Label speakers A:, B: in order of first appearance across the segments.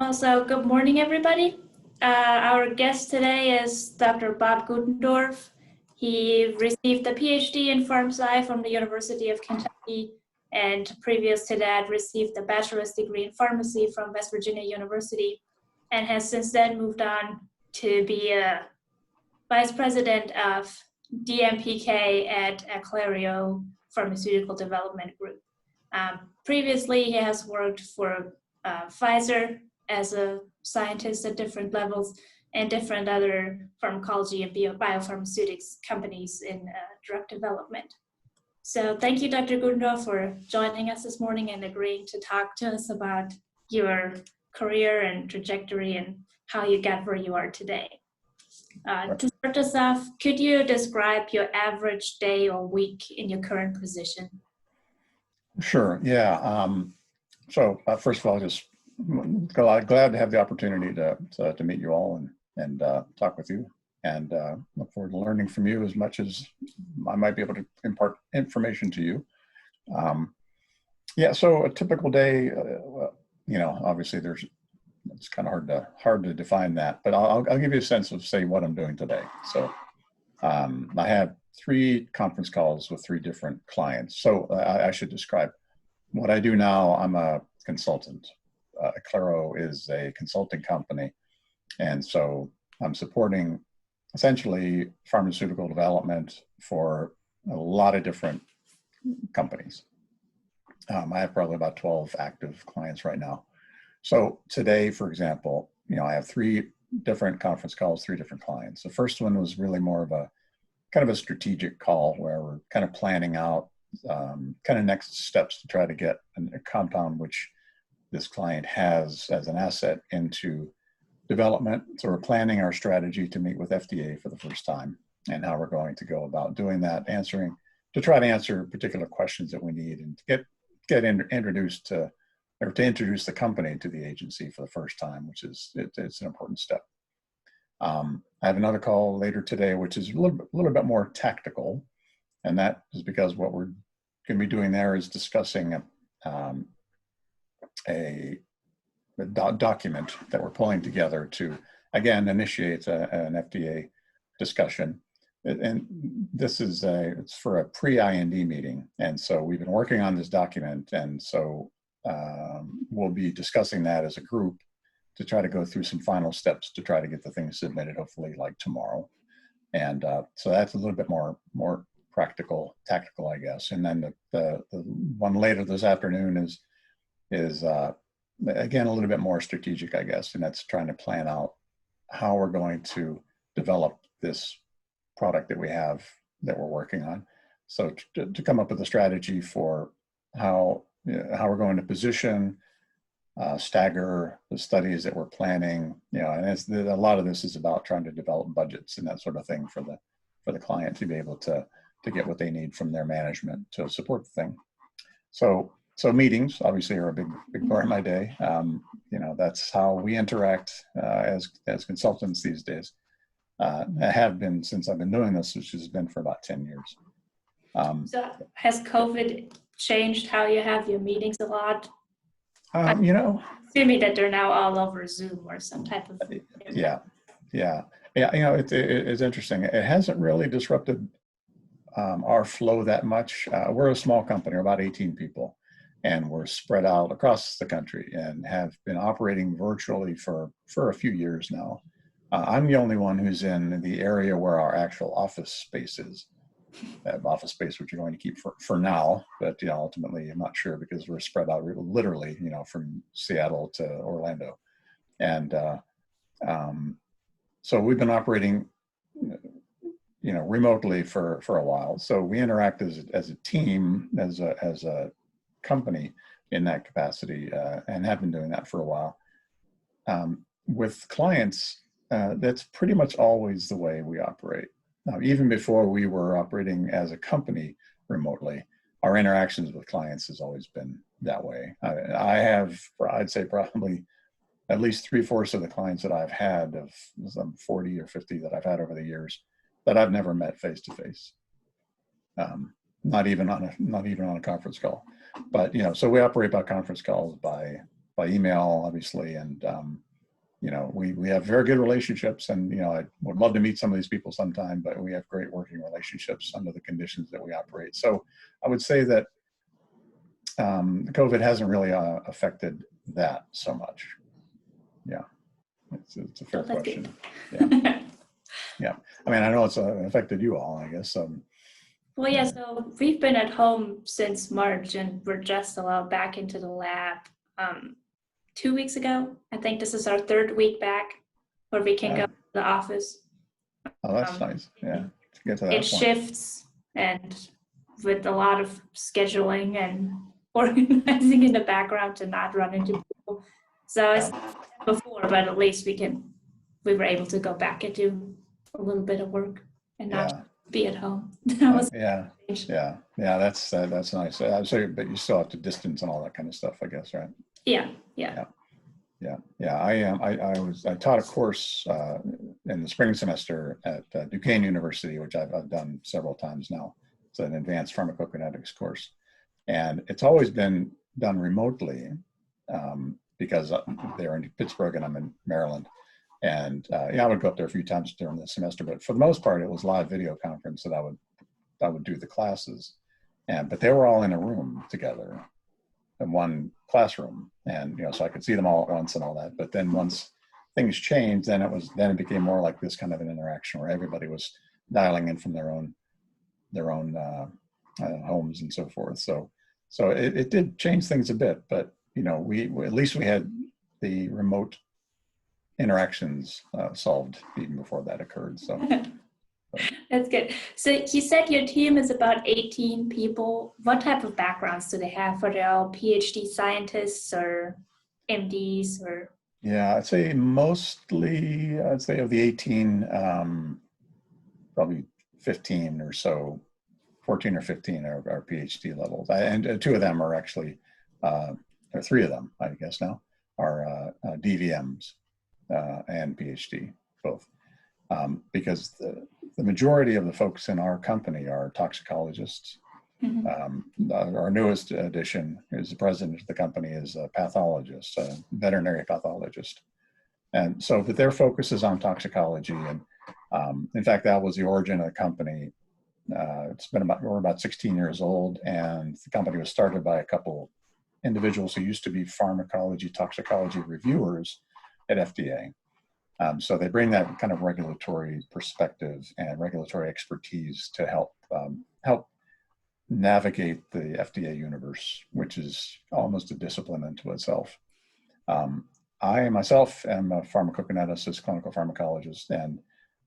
A: Also, good morning, everybody. Our guest today is Dr. Bob Guttendorf. He received a PhD in Pharmacy from the University of Kentucky, and previous to that, received a bachelor's degree in pharmacy from West Virginia University, and has since then moved on to be a vice president of DMPK at Aclario Pharmaceutical Development Group. Previously, he has worked for Pfizer as a scientist at different levels and different other pharmacology and biopharmaceutics companies in drug development. So thank you, Dr. Gundorf, for joining us this morning and agreeing to talk to us about your career and trajectory and how you got where you are today. To start us off, could you describe your average day or week in your current position?
B: Sure. Yeah. First of all, just glad to have the opportunity to meet you all and talk with you, and look forward to learning from you as much as I might be able to impart information to you. Yeah. So a typical day, obviously it's kind of hard to define that, but I'll give you a sense of, say, what I'm doing today. So I have 3 conference calls with 3 different clients. So I should describe what I do now. I'm a consultant. Aclario is a consulting company. And so I'm supporting essentially pharmaceutical development for a lot of different companies. I have probably about 12 active clients right now. So today, for example, I have 3 different conference calls, 3 different clients. The first one was really more of a kind of a strategic call where we're kind of planning out kind of next steps to try to get a compound which this client has as an asset into development. So we're planning our strategy to meet with FDA for the first time and how we're going to go about doing that, to try to answer particular questions that we need and get introduced to, or to introduce the company to the agency for the first time, which is it's an important step. I have another call later today, which is a little bit more tactical, and that is because what we're going to be doing there is discussing a document that we're pulling together to, again, initiate an FDA discussion. And this is it's for a pre-IND meeting. And so we've been working on this document. And so we'll be discussing that as a group to try to go through some final steps to try to get the thing submitted, hopefully like tomorrow. And so that's a little bit more tactical, I guess. And then the one later this afternoon is again, a little bit more strategic, I guess. And that's trying to plan out how we're going to develop this product that we have that we're working on. So to come up with a strategy for how we're going to position, stagger the studies that we're planning, and a lot of this is about trying to develop budgets and that sort of thing for the client to be able to get what they need from their management to support the thing. So meetings obviously are a big part of my day. That's how we interact as consultants these days. I have been since I've been doing this, which has been for about 10 years.
A: So has COVID changed how you have your meetings a lot? Assuming that they're now all over Zoom or some type of.
B: Yeah. It's interesting. It hasn't really disrupted our flow that much. We're a small company, we're about 18 people, and we're spread out across the country and have been operating virtually for a few years now. I'm the only one who's in the area where our actual office space is. Office space, which you're going to keep for now, but ultimately I'm not sure because we're spread out literally, from Seattle to Orlando, and so we've been operating, remotely for a while. So we interact as a team, as a company in that capacity, and have been doing that for a while. With clients, that's pretty much always the way we operate. Now, even before we were operating as a company remotely, our interactions with clients has always been that way. I'd say probably at least 3/4 of the clients that I've had, of some 40 or 50 that I've had over the years, that I've never met face to face. Not even on a conference call. But so we operate by conference calls, by by email, obviously, and you know, we have very good relationships, and you know, I would love to meet some of these people sometime, but we have great working relationships under the conditions that we operate. So I would say that COVID hasn't really affected that so much. Yeah, it's a fair question. Yeah, yeah. I mean, I know it's affected you all, I guess.
A: Well, yeah, so we've been at home since March, and we're just allowed back into the lab 2 weeks ago. I think this is our third week back where we can go to the office.
B: Oh, that's nice. Yeah, to get to that
A: It
B: point.
A: shifts, and with a lot of scheduling and organizing in the background to not run into people. So it's before, but at least we were able to go back and do a little bit of work and not be at home.
B: Yeah. That's nice. So, but you still have to distance and all that kind of stuff, I guess, right?
A: Yeah.
B: I taught a course in the spring semester at Duquesne University, which I've done several times now. It's an advanced pharmacokinetics course, and it's always been done remotely because they're in Pittsburgh and I'm in Maryland. And I would go up there a few times during the semester, but for the most part, it was live video conference that I would do the classes, but they were all in a room together in one classroom, and you know, so I could see them all at once and all that. But then once things changed, then it became more like this kind of an interaction where everybody was dialing in from their own homes and so forth. So it did change things a bit, but you know, we at least we had the remote interactions solved even before that occurred. So
A: that's good. So you said your team is about 18 people. What type of backgrounds do they have? Are they all PhD scientists or MDs or?
B: Yeah, I'd say of the 18, probably 15 or so, 14 or 15 are PhD levels. And two of them are actually, or three of them, I guess now, are DVMs and PhD, both. Because the majority of the folks in our company are toxicologists. Mm-hmm. Our newest addition is the president of the company is a pathologist, a veterinary pathologist. And so, but their focus is on toxicology. And in fact, that was the origin of the company. We're about 16 years old, and the company was started by a couple individuals who used to be pharmacology, toxicology reviewers at FDA. So they bring that kind of regulatory perspective and regulatory expertise to help navigate the FDA universe, which is almost a discipline unto itself. I myself am a pharmacokineticist, clinical pharmacologist, and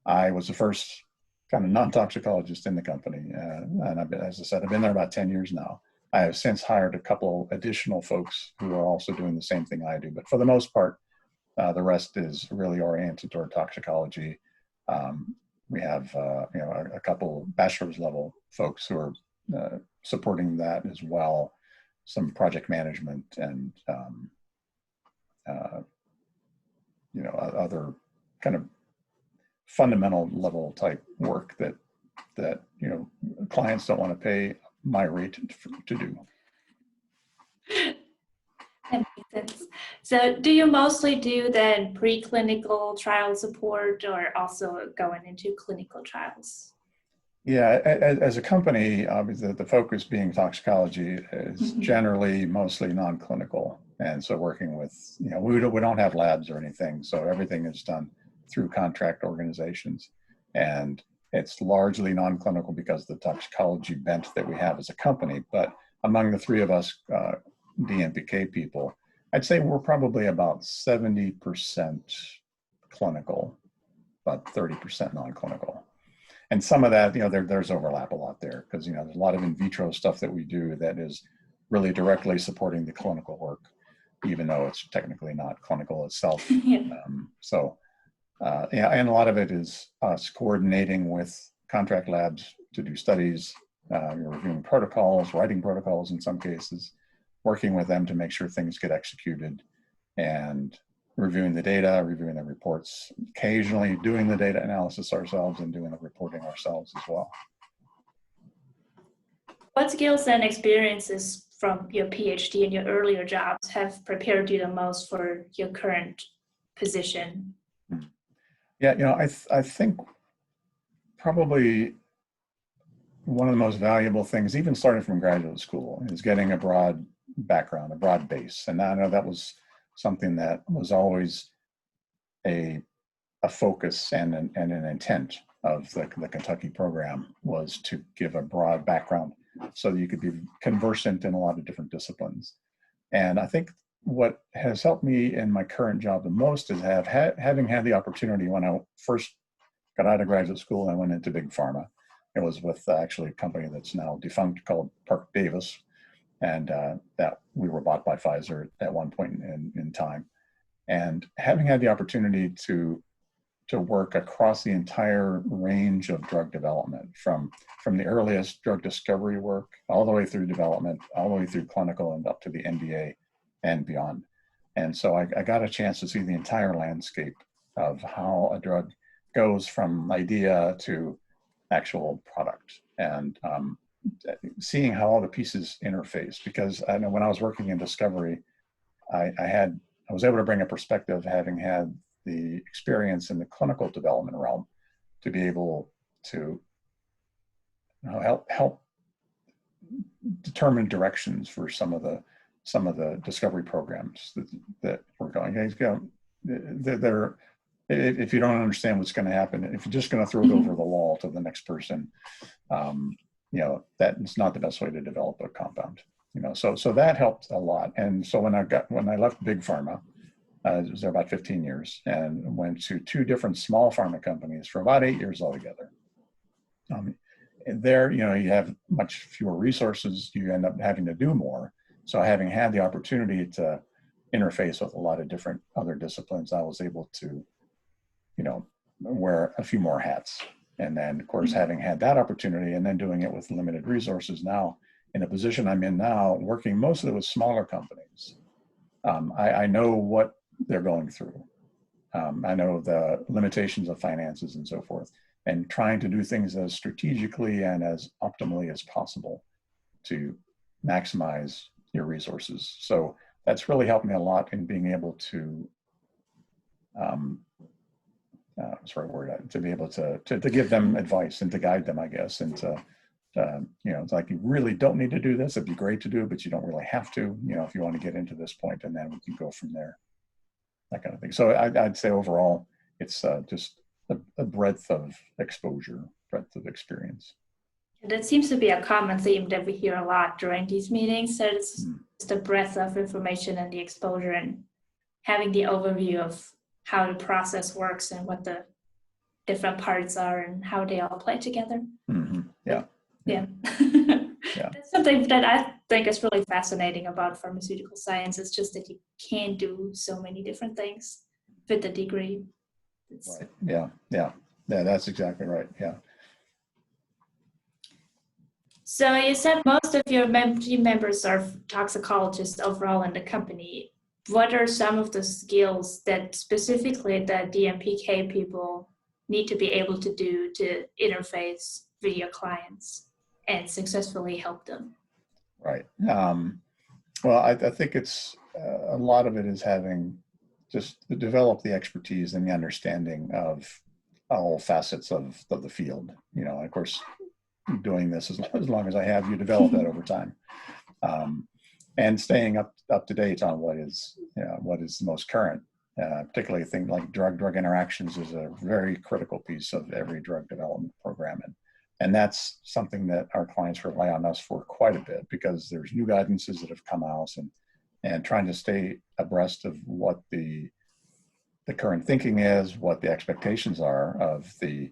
B: I was the first kind of non-toxicologist in the company. And as I said, I've been there about 10 years now. I have since hired a couple additional folks who are also doing the same thing I do, but for the most part, the rest is really oriented toward toxicology. We have a couple bachelor's level folks who are supporting that as well, some project management and other kind of fundamental level type work that clients don't want to pay my rate to do.
A: That makes sense. So do you mostly do then preclinical trial support or also going into clinical trials?
B: Yeah, as a company, obviously the focus being toxicology is generally mostly non-clinical. And so working with, we don't have labs or anything. So everything is done through contract organizations. And it's largely non-clinical because of the toxicology bent that we have as a company. But among the three of us DMPK people, I'd say we're probably about 70% clinical, about 30% non-clinical. And some of that, there's overlap a lot there because, there's a lot of in vitro stuff that we do that is really directly supporting the clinical work, even though it's technically not clinical itself. Yeah. And a lot of it is us coordinating with contract labs to do studies, reviewing protocols, writing protocols in some cases, working with them to make sure things get executed, and reviewing the data, reviewing the reports, occasionally doing the data analysis ourselves and doing the reporting ourselves as well.
A: What skills and experiences from your PhD and your earlier jobs have prepared you the most for your current position?
B: Yeah, I think probably one of the most valuable things, even starting from graduate school, is getting a broad background, a broad base. And I know that was something that was always a focus and an intent of the Kentucky program, was to give a broad background so that you could be conversant in a lot of different disciplines. And I think what has helped me in my current job the most is having had the opportunity when I first got out of graduate school and went into big pharma. It was with actually a company that's now defunct called Park Davis, and that we were bought by Pfizer at one point in time. And having had the opportunity to work across the entire range of drug development, from the earliest drug discovery work all the way through development, all the way through clinical and up to the NDA and beyond. And so I got a chance to see the entire landscape of how a drug goes from idea to actual product, and seeing how all the pieces interface. Because I know when I was working in discovery, I was able to bring a perspective, having had the experience in the clinical development realm, to be able to help determine directions for some of the discovery programs that we're going. If you don't understand what's going to happen, if you're just going to throw it over the wall to the next person, that is not the best way to develop a compound. So that helped a lot. And so when I left big pharma, I was there about 15 years, and went to 2 different small pharma companies for about 8 years altogether. There, you have much fewer resources. You end up having to do more. So having had the opportunity to interface with a lot of different other disciplines, I was able to, wear a few more hats. And then, of course, having had that opportunity and then doing it with limited resources, now in a position I'm in now, working most of it with smaller companies, I know what they're going through. I know the limitations of finances and so forth, and trying to do things as strategically and as optimally as possible to maximize your resources. So that's really helped me a lot in being able to, to be able to give them advice and to guide them, I guess, and to, it's like, you really don't need to do this. It'd be great to do, but you don't really have to, if you want to get into this point, and then we can go from there, that kind of thing. So I'd say overall, it's just a breadth of exposure, breadth of experience.
A: That seems to be a common theme that we hear a lot during these meetings. So it's the breadth of information and the exposure, and having the overview of how the process works and what the different parts are and how they all play together.
B: Mm-hmm. Yeah.
A: Yeah.
B: Yeah.
A: That's something that I think is really fascinating about pharmaceutical science. It's just that you can do so many different things with the degree.
B: Right. Yeah, that's exactly right. Yeah.
A: So you said most of your team members are toxicologists overall in the company. What are some of the skills that specifically the DMPK people need to be able to do to interface with your clients and successfully help them?
B: Right. Well, I think it's a lot of it is having just to develop the expertise and the understanding of all facets of the field. Of course, doing this as long as I have, you develop that over time, and staying up to date on what is the most current. Particularly things like drug interactions is a very critical piece of every drug development program, and that's something that our clients rely on us for quite a bit, because there's new guidances that have come out, and trying to stay abreast of what the current thinking is, what the expectations are of the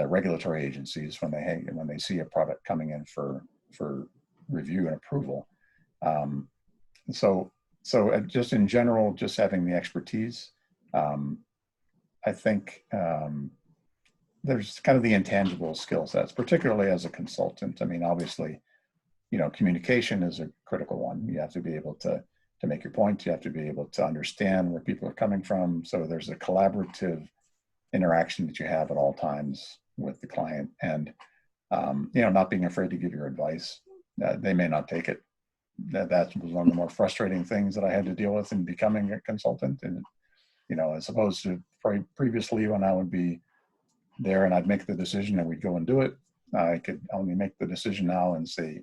B: regulatory agencies when they see a product coming in for review and approval. So just in general, just having the expertise, I think there's kind of the intangible skill sets, particularly as a consultant. I mean, obviously, communication is a critical one. You have to be able to make your point. You have to be able to understand where people are coming from. So there's a collaborative interaction that you have at all times with the client, and not being afraid to give your advice. They may not take it that was one of the more frustrating things that I had to deal with in becoming a consultant. And, as opposed to previously when I would be there and I'd make the decision and we'd go and do it, I could only make the decision now and say,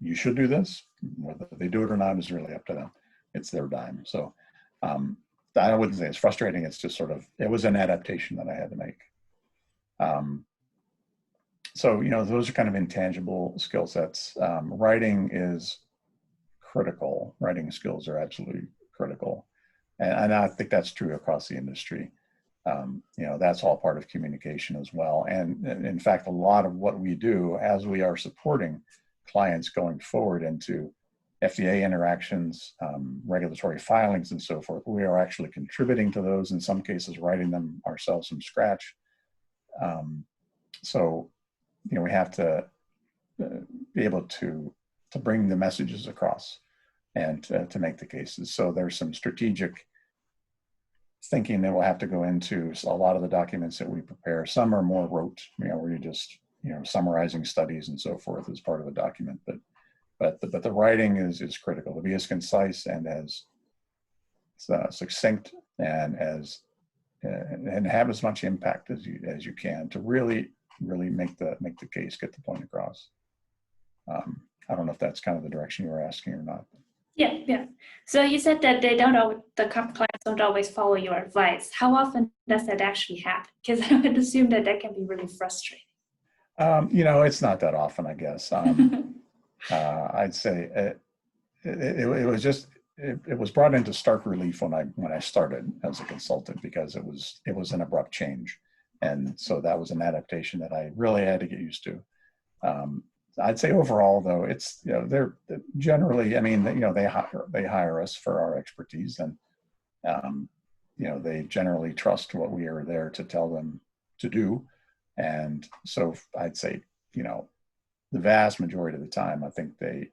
B: you should do this. Whether they do it or not is really up to them. It's their dime. So I wouldn't say it's frustrating. It's just it was an adaptation that I had to make. So, those are kind of intangible skill sets. Writing is critical. Writing skills are absolutely critical. And I think that's true across the industry. That's all part of communication as well. And in fact, a lot of what we do as we are supporting clients going forward into FDA interactions, regulatory filings, and so forth, we are actually contributing to those, in some cases, writing them ourselves from scratch. So, we have to be able to bring the messages across and to make the cases. So there's some strategic thinking that we'll have to go into. So a lot of the documents that we prepare, some are more rote, where you just, summarizing studies and so forth as part of a document. But the writing is critical to be as concise and as succinct and have as much impact as you can to really make the case, get the point across. I don't know if that's kind of the direction you were asking or not.
A: Yeah. So you said that the clients don't always follow your advice. How often does that actually happen? Because I would assume that can be really frustrating.
B: It's not that often, I guess. I'd say it was brought into stark relief when I started as a consultant, because it was an abrupt change, and so that was an adaptation that I really had to get used to. I'd say overall, though, it's they're generally, they hire us for our expertise, and they generally trust what we are there to tell them to do, and so I'd say the vast majority of the time, I think they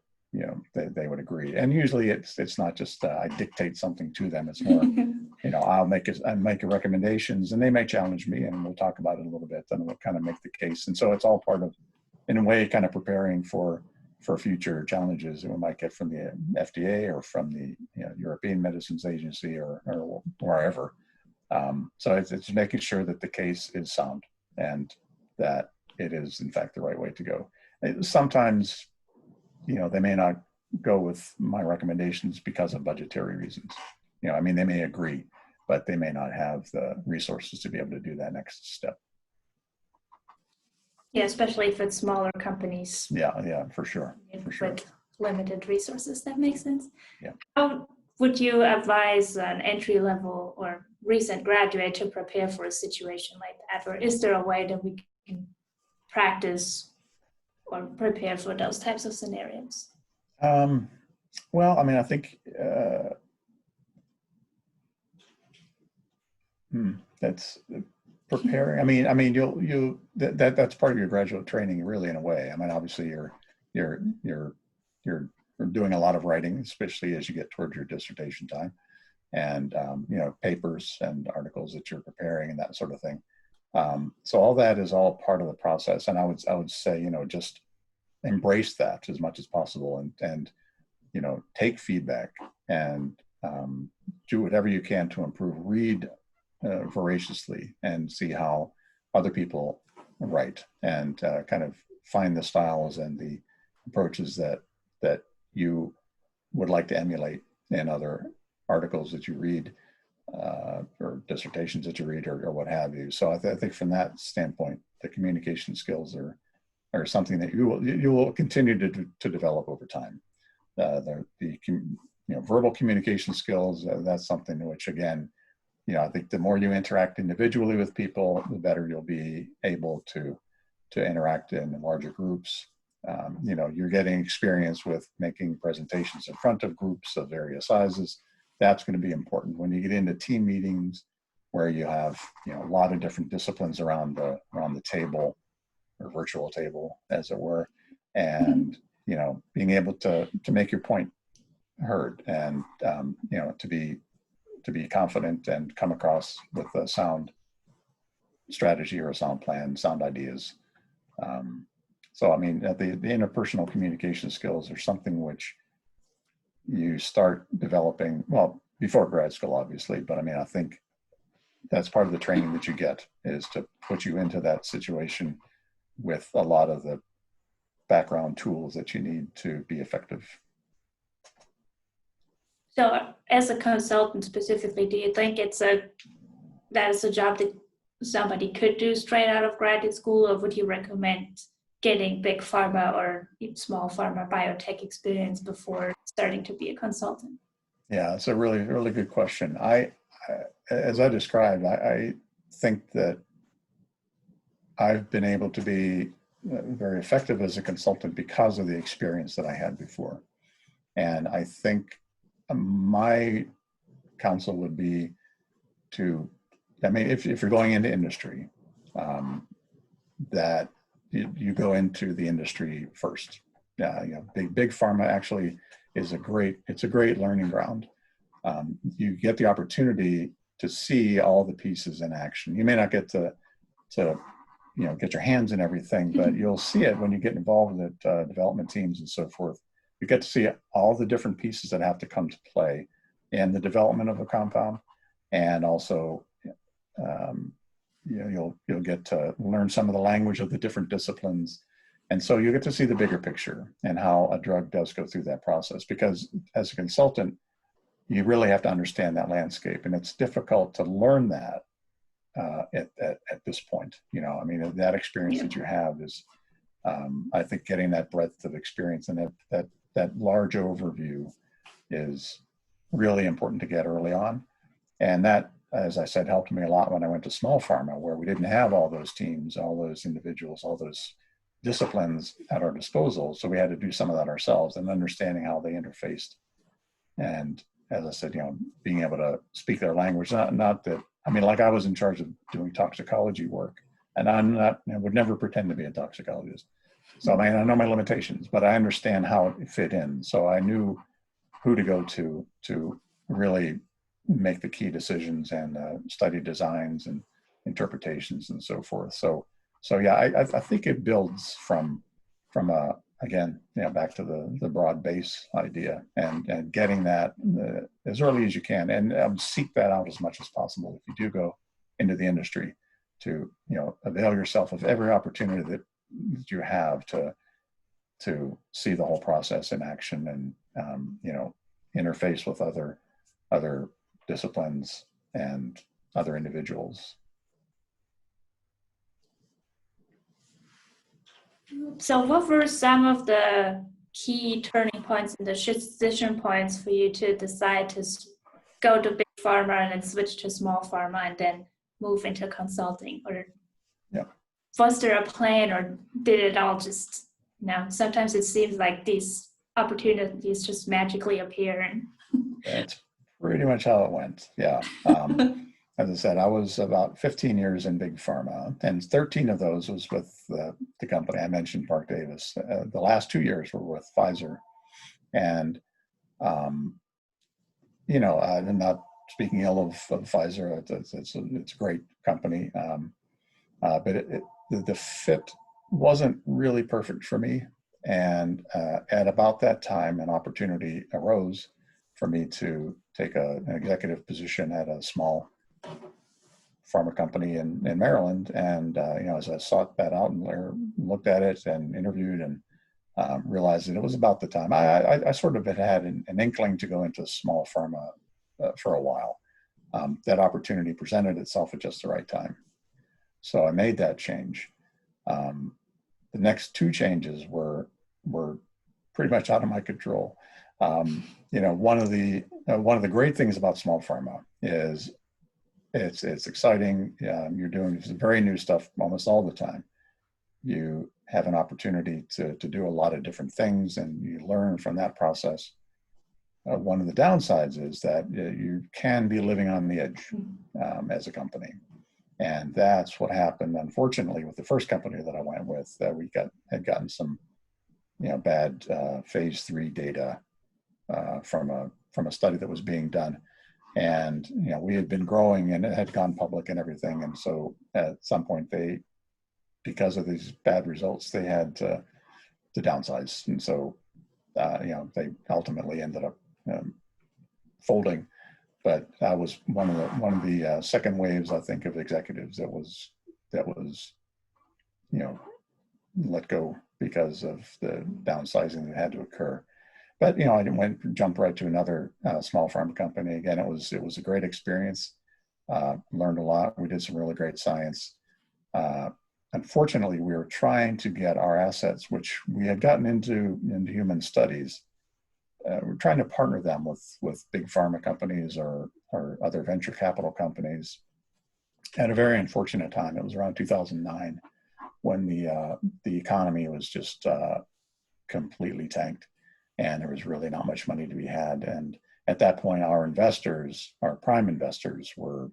B: would agree. And usually it's not just I dictate something to them. It's more, I make recommendations, and they may challenge me, and we'll talk about it a little bit, and we'll kind of make the case. And so it's all part of, in a way, kind of preparing for future challenges that we might get from the FDA or from the European Medicines Agency or wherever. So it's making sure that the case is sound and that it is, in fact, the right way to go. Sometimes, they may not go with my recommendations because of budgetary reasons. They may agree, but they may not have the resources to be able to do that next step.
A: Yeah, especially if it's smaller companies.
B: Yeah, for sure.
A: With limited resources, that makes sense.
B: Yeah.
A: How would you advise an entry-level or recent graduate to prepare for a situation like that? Or is there a way that we can practice or prepare for those types of scenarios?
B: Well, I think that's preparing. That's part of your graduate training, really, in a way. Obviously, you're doing a lot of writing, especially as you get towards your dissertation time, and papers and articles that you're preparing and that sort of thing. So all that is all part of the process, and I would say, just embrace that as much as possible, and take feedback and do whatever you can to improve. Read voraciously and see how other people write, and kind of find the styles and the approaches that you would like to emulate in other articles that you read, or dissertations that you read, or what have you. So I think from that standpoint, the communication skills are something that you will continue to develop over time. The verbal communication skills, that's something which, again, I think the more you interact individually with people, the better you'll be able to interact in larger groups. You're getting experience with making presentations in front of groups of various sizes. That's going to be important. When you get into team meetings where you have a lot of different disciplines around the table, or virtual table, as it were, and being able to make your point heard, and to be confident and come across with a sound strategy or a sound plan, sound ideas. So, I mean, the interpersonal communication skills are something which you start developing, well, before grad school, obviously, but I mean, I think that's part of the training that you get, is to put you into that situation with a lot of the background tools that you need to be effective.
A: So as a consultant specifically, do you think that is a job that somebody could do straight out of graduate school, or would you recommend getting big pharma or small pharma biotech experience before starting to be a consultant?
B: Yeah, it's a really, really good question. As I described, I think that I've been able to be very effective as a consultant because of the experience that I had before. And I think my counsel would be to, I mean, if you're going into industry, that you go into the industry first. Big pharma actually is it's a great learning ground. You get the opportunity to see all the pieces in action. You may not get to get your hands in everything, but you'll see it when you get involved with development teams and so forth. You get to see all the different pieces that have to come to play in the development of a compound, and also you'll get to learn some of the language of the different disciplines, and so you get to see the bigger picture and how a drug does go through that process. Because as a consultant, you really have to understand that landscape, and it's difficult to learn that at this point. I mean, that experience that you have is, I think, getting that breadth of experience and that large overview is really important to get early on. And that, as I said, helped me a lot when I went to small pharma, where we didn't have all those teams, all those individuals, all those disciplines at our disposal. So we had to do some of that ourselves, and understanding how they interfaced. And as I said, being able to speak their language, not that, I mean, like I was in charge of doing toxicology work, and I would never pretend to be a toxicologist. So, I mean, I know my limitations, but I understand how it fit in. So I knew who to go to really make the key decisions and study designs and interpretations and so forth. So yeah, I think it builds from again, back to the broad base idea, and getting that as early as you can, and seek that out as much as possible if you do go into the industry, to avail yourself of every opportunity that you have to see the whole process in action, and interface with other disciplines and other individuals.
A: So what were some of the key turning points and the decision points for you to decide to go to big pharma and then switch to small pharma and then move into consulting? Or was there a plan, or did it all just, sometimes it seems like these opportunities just magically appear? And
B: that's pretty much how it went. Yeah. As I said, I was about 15 years in big pharma, and 13 of those was with the company I mentioned, Park Davis. The last 2 years were with Pfizer. And, I'm not speaking ill of Pfizer. It's a great company. But the fit wasn't really perfect for me. And at about that time, an opportunity arose for me to take an executive position at a small pharma company in Maryland. And, as I sought that out and looked at it and interviewed, and realized that it was about the time. I sort of had an inkling to go into small pharma for a while. That opportunity presented itself at just the right time. So I made that change. The next two changes were pretty much out of my control. One of the great things about small pharma is it's exciting. You're doing very new stuff almost all the time. You have an opportunity to do a lot of different things, and you learn from that process. One of the downsides is that you can be living on the edge as a company. And that's what happened, unfortunately, with the first company that I went with. We had gotten some, bad phase 3 data from a study that was being done, and we had been growing, and it had gone public and everything. And so at some point, because of these bad results, they had to downsize. And so, they ultimately ended up folding. But I was one of the second waves, I think, of executives that was let go because of the downsizing that had to occur. But I jumped right to another small pharma company. Again, it was a great experience. Learned a lot. We did some really great science. Unfortunately, we were trying to get our assets, which we had gotten into human studies. We're trying to partner them with big pharma companies or other venture capital companies. At a very unfortunate time, it was around 2009 when the economy was just completely tanked, and there was really not much money to be had. And at that point, our investors, our prime investors, were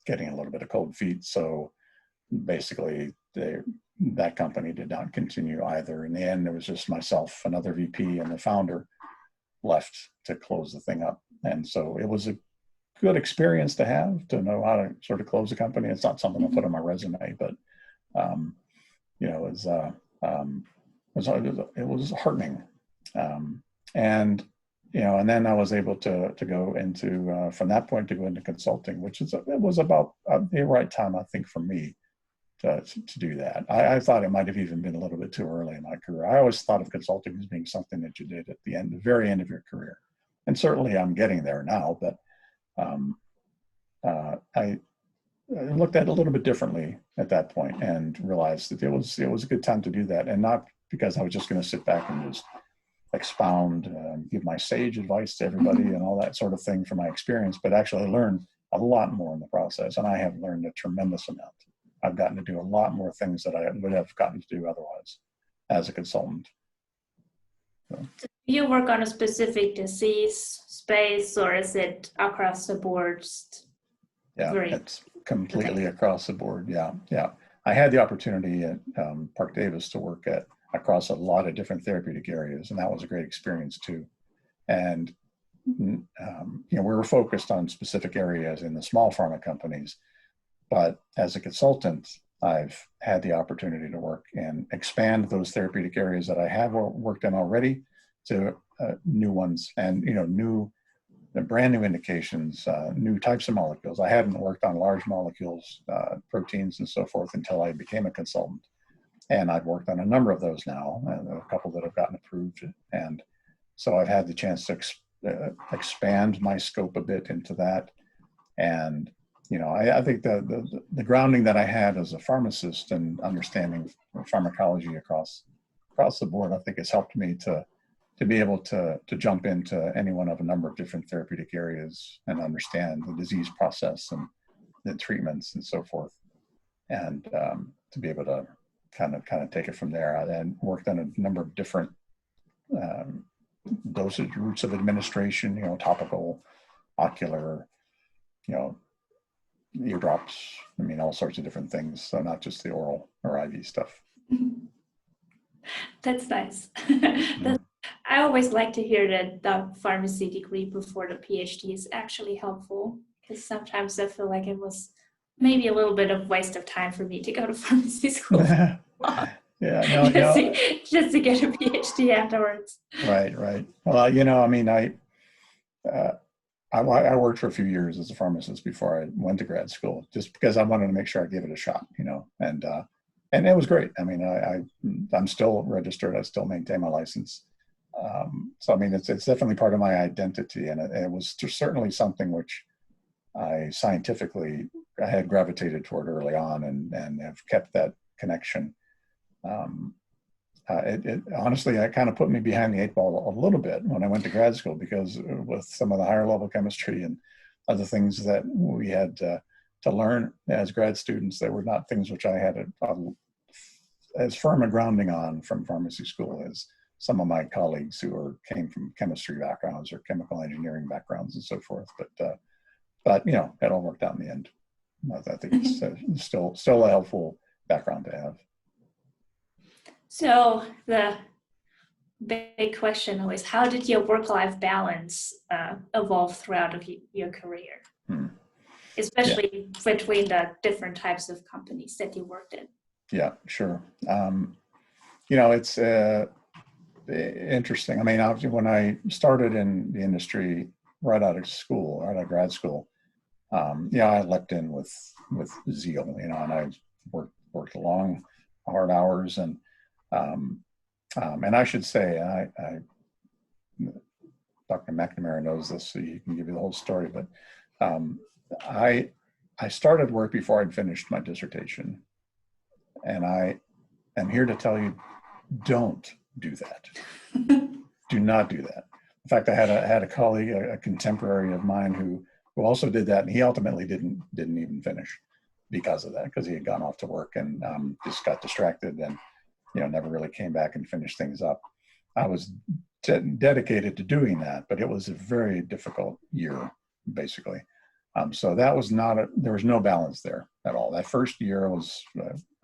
B: getting a little bit of cold feet. So basically, that company did not continue either. In the end, there was just myself, another VP, and the founder left to close the thing up. And so it was a good experience to have, to know how to sort of close a company. It's not something I'll put on my resume, but it was heartening. And then I was able to go into, from that point, to go into consulting, it was about the right time, I think, for me to do that. I thought it might have even been a little bit too early in my career. I always thought of consulting as being something that you did at the very end of your career. And certainly I'm getting there now, but I looked at it a little bit differently at that point and realized that it was a good time to do that. And not because I was just going to sit back and just expound, give my sage advice to everybody and all that sort of thing from my experience, but actually learn a lot more in the process. And I have learned a tremendous amount. I've gotten to do a lot more things that I would have gotten to do otherwise as a consultant. So.
A: Do you work on a specific disease space, or is it across the board?
B: Yeah, it's completely across the board. Yeah. I had the opportunity at Park Davis to work across a lot of different therapeutic areas, and that was a great experience too. And we were focused on specific areas in the small pharma companies, but as a consultant, I've had the opportunity to work and expand those therapeutic areas that I have worked in already to new ones, and brand new indications, new types of molecules. I hadn't worked on large molecules, proteins and so forth until I became a consultant. And I've worked on a number of those now, and a couple that have gotten approved. And so I've had the chance to expand my scope a bit into that. And, I think the grounding that I had as a pharmacist and understanding pharmacology across the board, I think has helped me to be able to jump into any one of a number of different therapeutic areas and understand the disease process and the treatments and so forth. And to be able to kind of take it from there. I then worked on a number of different dosage routes of administration, topical, ocular, eardrops, all sorts of different things. So not just the oral or IV stuff.
A: That's nice. I always like to hear that the pharmacy degree before the PhD is actually helpful, because sometimes I feel like it was maybe a little bit of waste of time for me to go to pharmacy school. Just to get a PhD afterwards.
B: Right. Well, I worked for a few years as a pharmacist before I went to grad school, just because I wanted to make sure I gave it a shot, and it was great. I'm still registered. I still maintain my license. So, it's definitely part of my identity, and it was certainly something which I had gravitated toward early on, and have kept that connection. Honestly, it kind of put me behind the 8 ball a little bit when I went to grad school, because with some of the higher level chemistry and other things that we had to learn as grad students, they were not things which I had as firm a grounding on from pharmacy school as some of my colleagues who came from chemistry backgrounds or chemical engineering backgrounds and so forth. But it all worked out in the end. I think it's still a helpful background to have.
A: So the big question always, how did your work-life balance evolve throughout your career? Especially between the different types of companies that you worked in?
B: Yeah, sure. it's interesting. I mean, obviously, when I started in the industry right out of school, right out of grad school, I leapt in with zeal, and I worked long, hard hours, and I should say, Dr. McNamara knows this, so he can give you the whole story. But I started work before I'd finished my dissertation, and I am here to tell you, don't do that. Do not do that. In fact, I had a colleague, a contemporary of mine, who also did that, and he ultimately didn't even finish because of that, because he had gone off to work and just got distracted and never really came back and finished things up. I was dedicated to doing that, but it was a very difficult year, basically. So that was there was no balance there at all. That first year was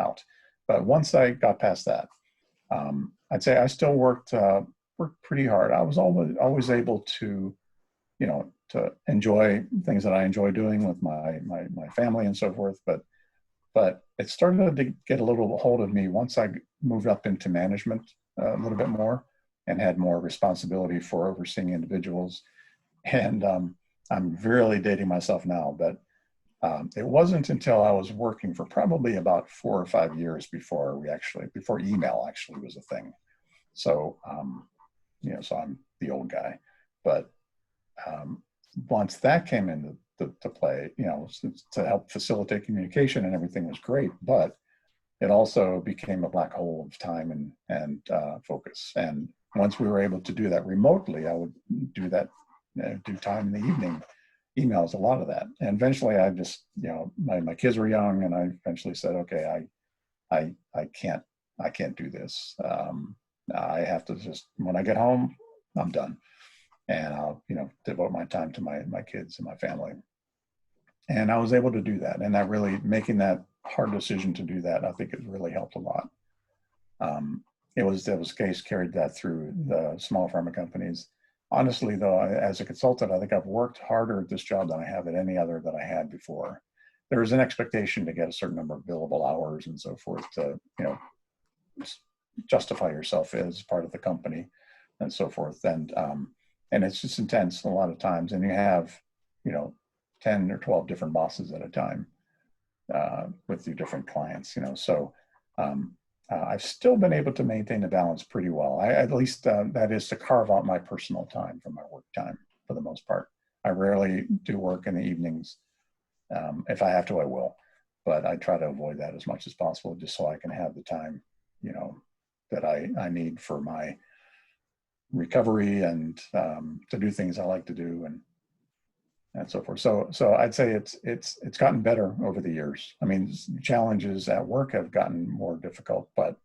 B: out. But once I got past that, I'd say I still worked pretty hard. I was always able to, to enjoy things that I enjoy doing with my family and so forth. But it started to get a little hold of me once I moved up into management a little bit more and had more responsibility for overseeing individuals. And I'm really dating myself now, but it wasn't until I was working for probably about 4 or 5 years before email actually was a thing. So, so I'm the old guy, but once that came into to play, to help facilitate communication and everything was great, but it also became a black hole of time and focus. And once we were able to do that remotely, I would do that, do time in the evening, emails, a lot of that. And eventually I just, my kids were young, and I eventually said, okay, I can't do this. I have to just, when I get home, I'm done. And I'll, devote my time to my kids and my family. And I was able to do that. And that really, making that hard decision to do that, I think it really helped a lot. It was the case carried that through the small pharma companies. Honestly, though, as a consultant, I think I've worked harder at this job than I have at any other that I had before. There was an expectation to get a certain number of billable hours and so forth to, justify yourself as part of the company and so forth. And it's just intense a lot of times. And you have, 10 or 12 different bosses at a time with your different clients, So I've still been able to maintain the balance pretty well. At least that is to carve out my personal time from my work time for the most part. I rarely do work in the evenings. If I have to, I will. But I try to avoid that as much as possible, just so I can have the time, that I need for my recovery and to do things I like to do and so forth. So I'd say it's gotten better over the years. I mean, challenges at work have gotten more difficult, but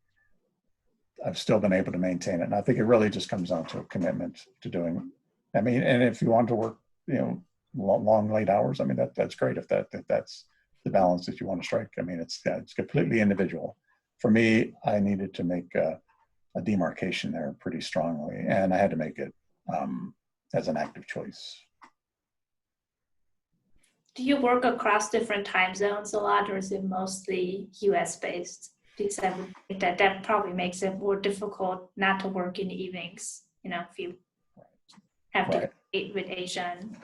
B: I've still been able to maintain it. And I think it really just comes down to a commitment to doing. I mean, and if you want to work, long late hours, I mean, that's great if that's the balance that you want to strike. I mean, it's completely individual. For me, I needed to make a demarcation there pretty strongly, and I had to make it as an active choice.
A: Do you work across different time zones a lot, or is it mostly US based? Because I would think that probably makes it more difficult not to work in the evenings, if you have to eat with Asian.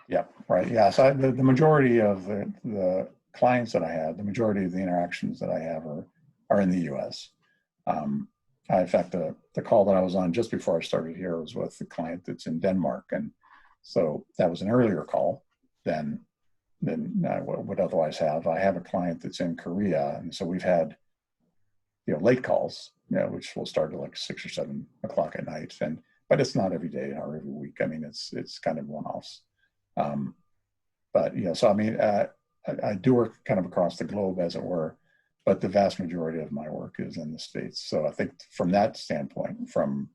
B: Yeah, right. Yeah. So the majority of the clients that I have, the majority of the interactions that I have are in the US. In fact, the call that I was on just before I started here was with the client that's in Denmark. And so that was an earlier call than I would otherwise have. I have a client that's in Korea. And so we've had, late calls, which will start at like 6 or 7 o'clock at night. But it's not every day or every week. I mean, it's kind of one-offs. But, so I mean, I do work kind of across the globe, as it were. But the vast majority of my work is in the States. So I think from that standpoint, from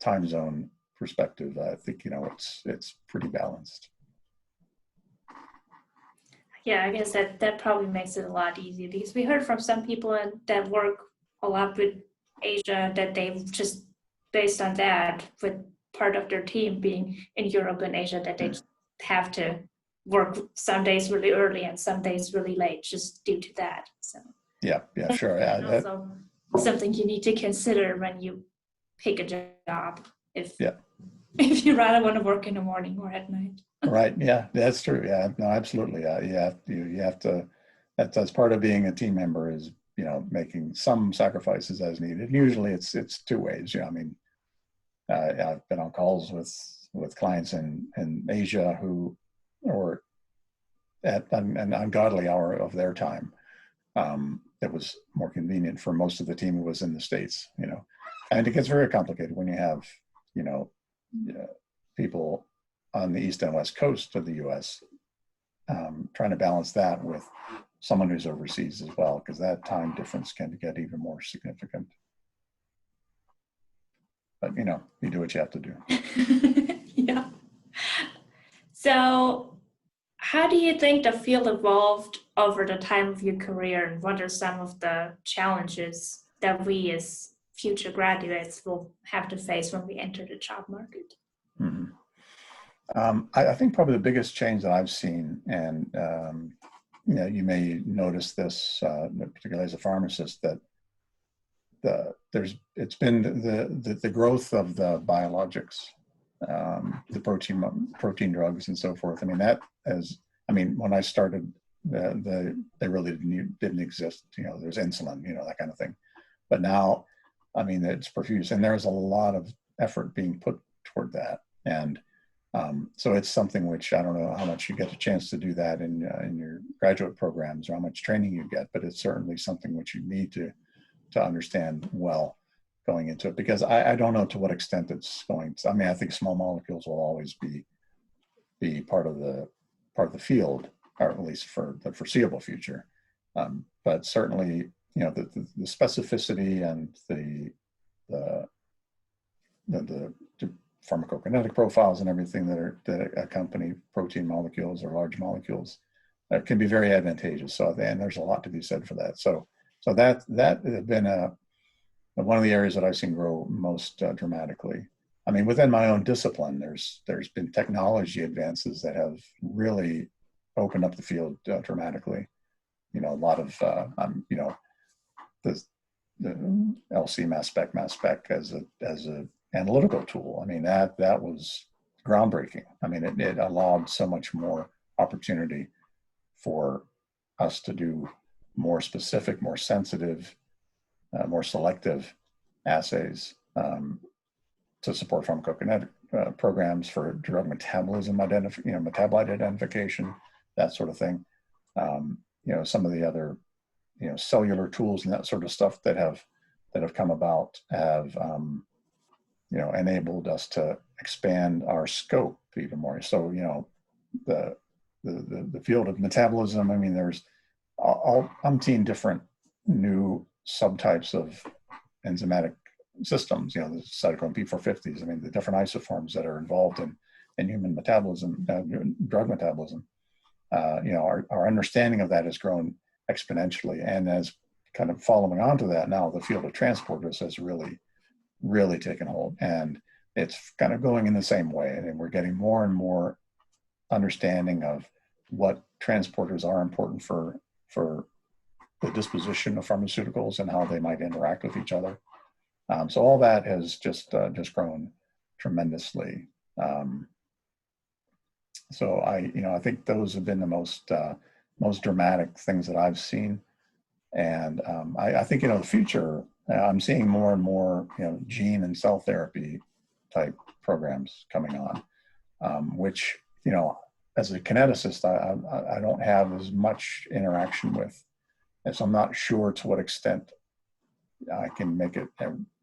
B: time zone perspective, I think, it's pretty balanced.
A: Yeah, I guess that probably makes it a lot easier, because we heard from some people that work a lot with Asia that they just, based on that, with part of their team being in Europe and Asia, that they have to work some days really early and some days really late just due to that. So
B: yeah, sure. Yeah,
A: also something you need to consider when you pick a job, if
B: Yeah.
A: if you rather want to work in the morning or at night.
B: Right. Yeah, that's true. Yeah, no, absolutely. You have to, that's part of being a team member is, making some sacrifices as needed. And usually it's two ways. I mean, I've been on calls with clients in Asia who or at an ungodly hour of their time. It was more convenient for most of the team who was in the States, and it gets very complicated when you have, you know, people on the East and West Coast of the US, trying to balance that with someone who's overseas as well, because that time difference can get even more significant. But, you do what you have to do.
A: Yeah. So, how do you think the field evolved over the time of your career, and what are some of the challenges that we as future graduates will have to face when we enter the job market?
B: Mhm. I think probably the biggest change that I've seen, and you may notice this, particularly as a pharmacist, that it's been the growth of the biologics, the protein drugs and so forth. When I started, they really didn't exist. There's insulin, that kind of thing. But now, it's profuse, and there's a lot of effort being put toward that. And so it's something which I don't know how much you get a chance to do that in your graduate programs or how much training you get, but it's certainly something which you need to understand well going into it, because I don't know to what extent it's going to. I think small molecules will always be part of the field, or at least for the foreseeable future. But certainly, the specificity and the pharmacokinetic profiles and everything that accompany protein molecules or large molecules can be very advantageous. So, and there's a lot to be said for that. So that has been one of the areas that I've seen grow most dramatically. Within my own discipline, there's been technology advances that have really opened up the field dramatically. A lot of the LC mass spec as a analytical tool. That was groundbreaking. It allowed so much more opportunity for us to do more specific, more sensitive, more selective assays to support pharmacokinetic programs for drug metabolism metabolite identification, that sort of thing. Some of the other cellular tools and that sort of stuff that have come about have enabled us to expand our scope even more. So the field of metabolism, there's all umpteen different new subtypes of enzymatic systems, the cytochrome P450s, the different isoforms that are involved in human metabolism, drug metabolism. Our understanding of that has grown exponentially, and as kind of following on to that, now the field of transporters has really taken hold, and it's kind of going in the same way, and we're getting more and more understanding of what transporters are important for the disposition of pharmaceuticals and how they might interact with each other. So all that has just grown tremendously. So I think those have been the most dramatic things that I've seen. And I think, the future, I'm seeing more and more, gene and cell therapy type programs coming on, which, as a kineticist, I don't have as much interaction with. And so I'm not sure to what extent I can make a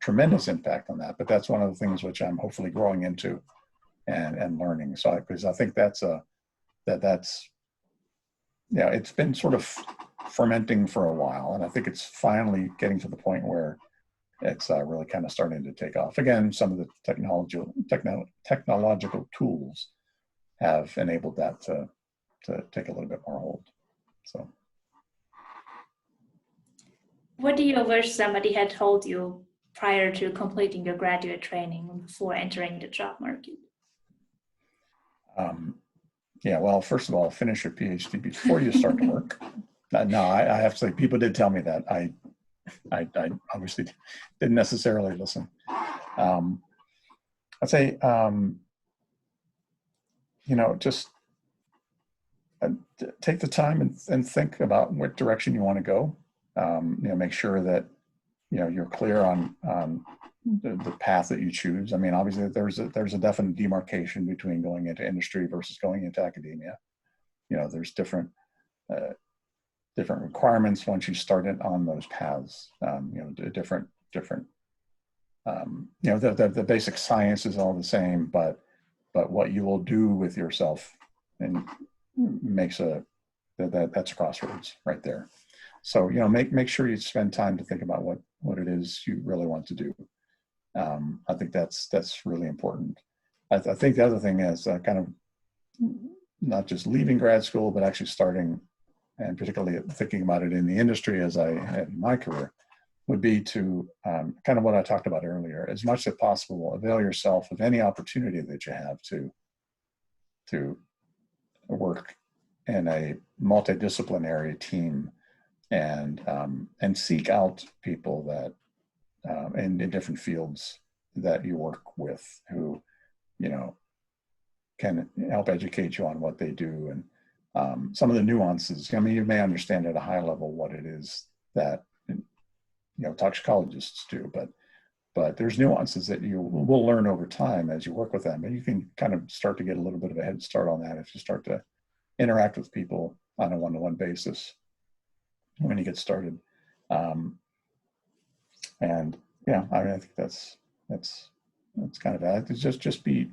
B: tremendous impact on that. But that's one of the things which I'm hopefully growing into and learning. So, because I think that's it's been sort of fermenting for a while, and I think it's finally getting to the point where it's really kind of starting to take off. Again, some of the technological tools have enabled that to take a little bit more hold. So,
A: what do you wish somebody had told you prior to completing your graduate training and before entering the job market?
B: Well, first of all, finish your PhD before you start to work. No, I have to say, people did tell me that. I obviously didn't necessarily listen. I'd say, just take the time and think about what direction you want to go. Make sure that, you're clear on the path that you choose. I mean, obviously there's a definite demarcation between going into industry versus going into academia. There's different requirements once you start it on those paths. Different. The basic science is all the same, but what you will do with yourself and makes that's a crossroads right there. So make sure you spend time to think about what it is you really want to do. I think that's really important. I think the other thing is kind of not just leaving grad school, but actually starting, and particularly thinking about it in the industry as I had in my career, would be to kind of what I talked about earlier. As much as possible, avail yourself of any opportunity that you have to work in a multidisciplinary team and seek out people that in different fields that you work with who, can help educate you on what they do and some of the nuances. I mean, you may understand at a high level what it is that toxicologists do, but there's nuances that you will learn over time as you work with them, and you can kind of start to get a little bit of a head start on that if you start to interact with people on a one-to-one basis when you get started. And yeah, I mean, I think that's kind of that. It's just be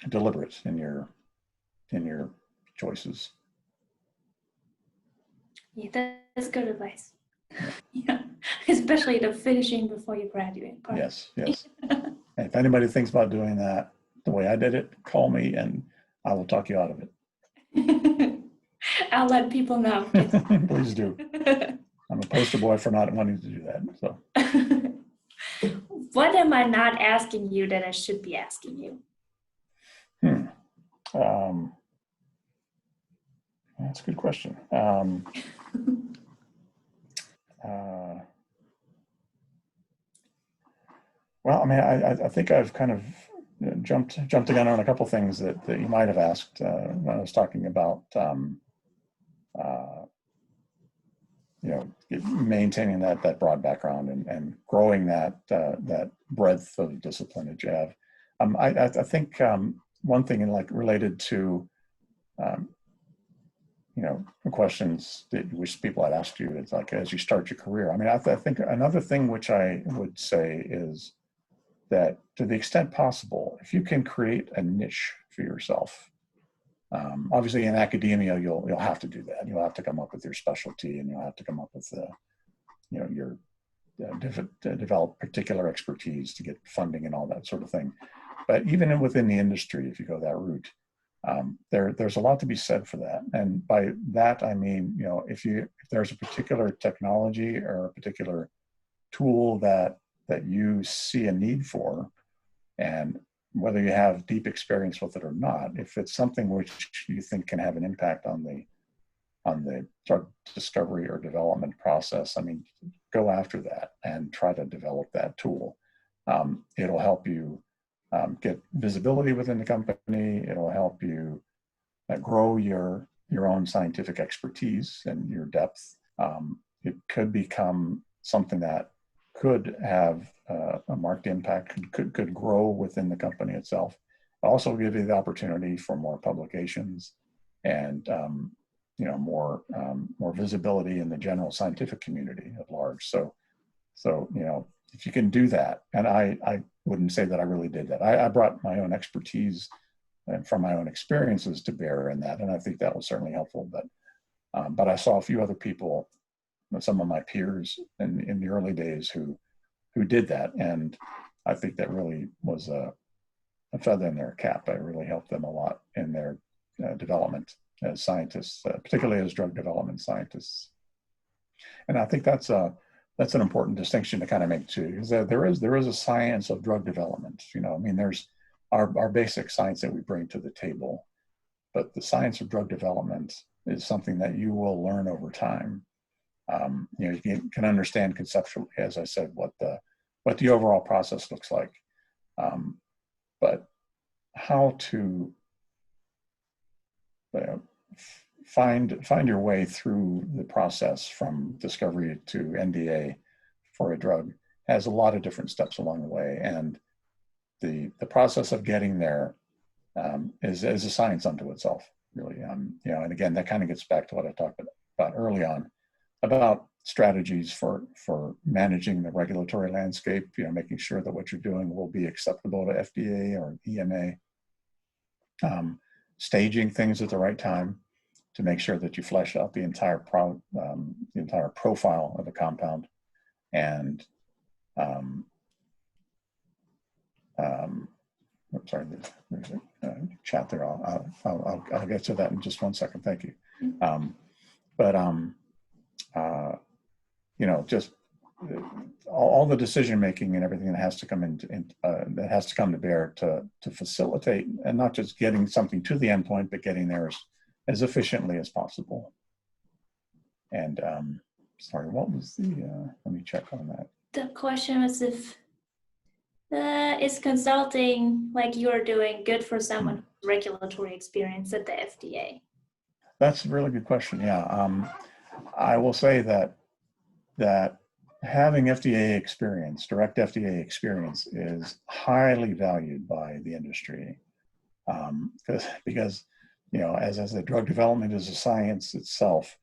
B: deliberate in your choices.
A: Yeah, that's good advice. Yeah, especially the finishing before you graduate part.
B: Yes. And if anybody thinks about doing that the way I did it, call me and I will talk you out of it.
A: I'll let people know.
B: Please do. I'm a poster boy for not wanting to do that. So.
A: What am I not asking you that I should be asking you?
B: That's a good question. Well, I mean, I think I've kind of jumped the gun on a couple things that you might have asked when I was talking about, maintaining that broad background and growing that breadth of discipline that you have. I think one thing related to questions which people had asked you, it's like as you start your career. I mean, I think another thing which I would say is that to the extent possible, if you can create a niche for yourself, obviously in academia, you'll have to do that. You'll have to come up with your specialty, and you'll have to come up with your develop particular expertise to get funding and all that sort of thing. But even within the industry, if you go that route, there's a lot to be said for that. And by that, I mean, if there's a particular technology or a particular tool that you see a need for, and whether you have deep experience with it or not, if it's something which you think can have an impact on the drug discovery or development process, I mean, go after that and try to develop that tool. It'll help you get visibility within the company. It'll help you grow your own scientific expertise and your depth. It could become something that could have a marked impact, could grow within the company itself. Also give you the opportunity for more publications and more visibility in the general scientific community at large. So if you can do that, and I wouldn't say that I really did that. I brought my own expertise and from my own experiences to bear in that, and I think that was certainly helpful. But I saw a few other people, some of my peers in the early days who did that, and I think that really was a feather in their cap. It really helped them a lot in their development as scientists, particularly as drug development scientists. And I think that's an important distinction to kind of make too, because there is a science of drug development. I mean, there's our basic science that we bring to the table, but the science of drug development is something that you will learn over time. You can understand conceptually, as I said, what the overall process looks like. But how to find your way through the process from discovery to NDA for a drug has a lot of different steps along the way, and the process of getting there is a science unto itself, really. And again, that kind of gets back to what I talked about early on about strategies for managing the regulatory landscape. Making sure that what you're doing will be acceptable to FDA or EMA. Staging things at the right time to make sure that you flesh out the entire profile of a compound, and I'm sorry, there's a chat there. I'll get to that in just one second. Thank you. Just all the decision making and everything that has to come that has to come to bear to facilitate, and not just getting something to the endpoint, but getting there as efficiently as possible. And sorry, what was the? Let me check on that.
A: The question was if is consulting like you are doing good for someone with regulatory experience at the FDA?
B: That's a really good question. Yeah, I will say that having FDA experience, direct FDA experience, is highly valued by the industry, because as I said, drug development is a science itself.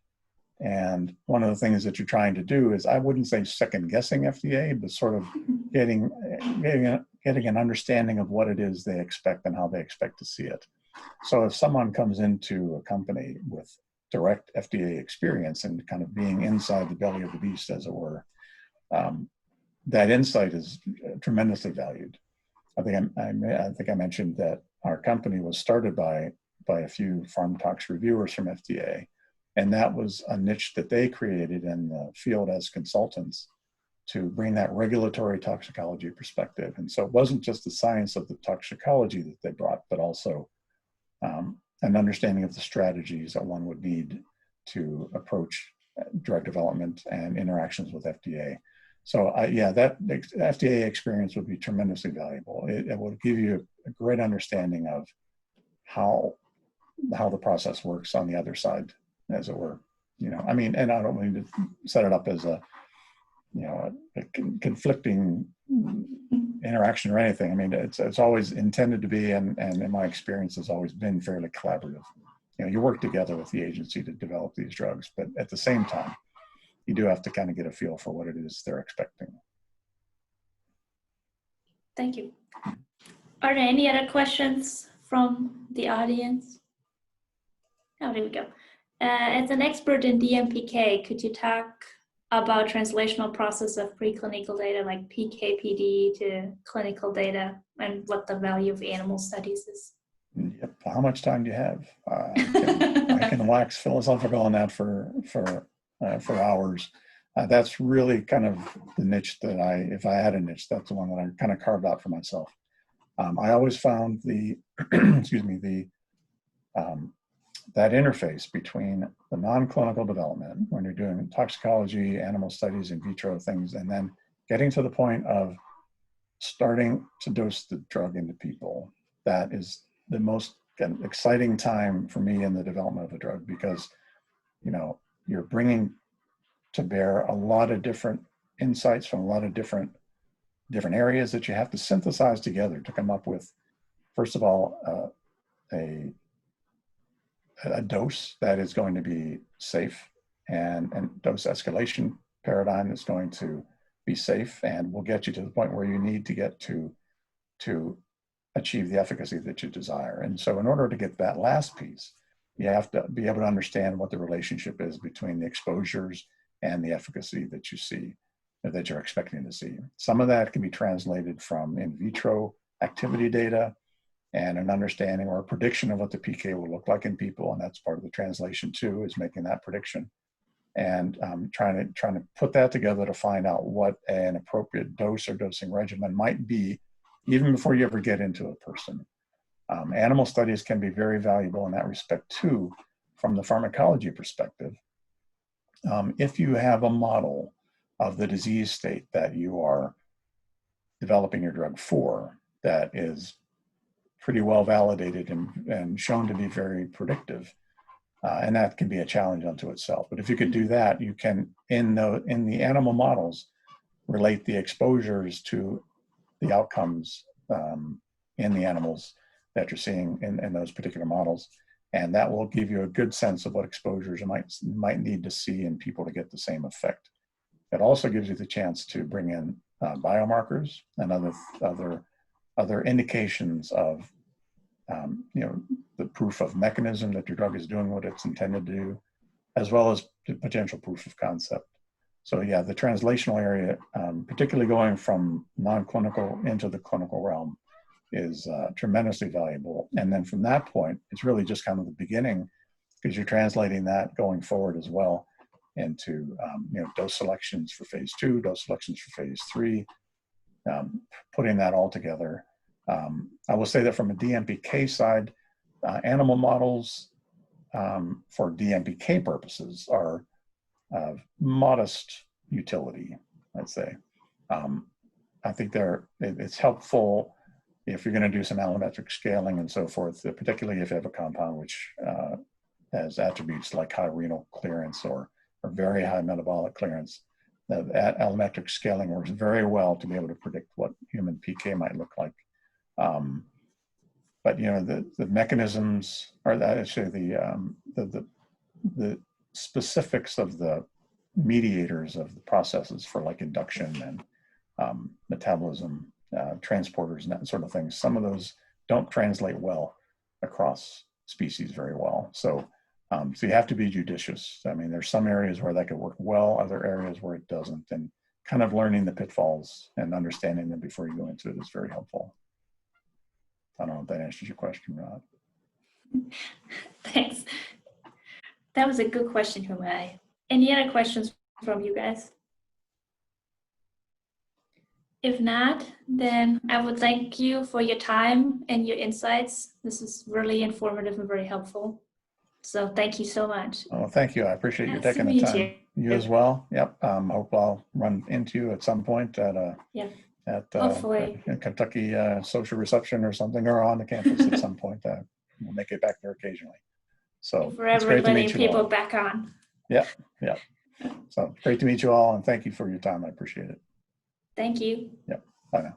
B: And one of the things that you're trying to do is, I wouldn't say second guessing FDA, but sort of getting an understanding of what it is they expect and how they expect to see it. So if someone comes into a company with direct FDA experience and kind of being inside the belly of the beast, as it were, that insight is tremendously valued. I think I mentioned that our company was started by a few pharmacotox reviewers from FDA. And that was a niche that they created in the field as consultants to bring that regulatory toxicology perspective. And so it wasn't just the science of the toxicology that they brought, but also an understanding of the strategies that one would need to approach drug development and interactions with FDA. So that FDA experience would be tremendously valuable. It will give you a great understanding of how the process works on the other side, as it were. And I don't mean to set it up as a conflicting interaction or anything. I mean, it's always intended to be, and in my experience has always been fairly collaborative. You work together with the agency to develop these drugs, but at the same time, you do have to kind of get a feel for what it is they're expecting.
A: Thank you. Are there any other questions from the audience? Oh, there we go. As an expert in DMPK, could you talk about translational process of preclinical data like PK/PD to clinical data, and what the value of animal studies is?
B: Yep. How much time do you have? I can wax philosophical on that for hours. That's really kind of the niche that if I had a niche, that's the one that I kind of carved out for myself. I always found that interface between the non-clinical development, when you're doing toxicology, animal studies, in vitro things, and then getting to the point of starting to dose the drug into people, that is the most exciting time for me in the development of a drug, because you're bringing to bear a lot of different insights from a lot of different areas that you have to synthesize together to come up with, first of all, a dose that is going to be safe, and dose escalation paradigm that's going to be safe and will get you to the point where you need to get to achieve the efficacy that you desire. And so in order to get that last piece, you have to be able to understand what the relationship is between the exposures and the efficacy that you see, that you're expecting to see. Some of that can be translated from in vitro activity data and an understanding or a prediction of what the PK will look like in people. And that's part of the translation too, is making that prediction. And trying to put that together to find out what an appropriate dose or dosing regimen might be, even before you ever get into a person. Animal studies can be very valuable in that respect too, from the pharmacology perspective, if you have a model of the disease state that you are developing your drug for that is pretty well validated and shown to be very predictive, and that can be a challenge unto itself. But if you could do that, you can, in the animal models, relate the exposures to the outcomes in the animals that you're seeing in those particular models. And that will give you a good sense of what exposures you might need to see in people to get the same effect. It also gives you the chance to bring in biomarkers and other indications of the proof of mechanism that your drug is doing what it's intended to do, as well as the potential proof of concept. So yeah, the translational area, particularly going from non-clinical into the clinical realm, is tremendously valuable. And then from that point, it's really just kind of the beginning, because you're translating that going forward as well into dose selections for phase 2, dose selections for phase 3, putting that all together. I will say that from a DMPK side, animal models for DMPK purposes are of modest utility, I'd say. I think it's helpful if you're going to do some allometric scaling and so forth, particularly if you have a compound which has attributes like high renal clearance or very high metabolic clearance. That allometric scaling works very well to be able to predict what human PK might look like. But the mechanisms, or actually the specifics of the mediators of the processes for like induction and metabolism, transporters and that sort of thing, some of those don't translate well across species very well. So you have to be judicious. I mean, there's some areas where that could work well, other areas where it doesn't, and kind of learning the pitfalls and understanding them before you go into it is very helpful. I don't know if that answers your question or not.
A: Thanks. That was a good question, Humai. Any other questions from you guys? If not, then I would thank you for your time and your insights. This is really informative and very helpful. So thank you so much.
B: Oh, thank you. I appreciate you
A: Nice
B: taking
A: to
B: the
A: meet
B: time. You as well. Yep. Hope I'll run into you at some point at
A: hopefully
B: a Kentucky social reception or something, or on the campus at some point. We'll make it back there occasionally. So it's great to meet you
A: people
B: all.
A: back on.
B: Yeah. So great to meet you all, and thank you for your time. I appreciate it.
A: Thank you.
B: Yep. Bye now.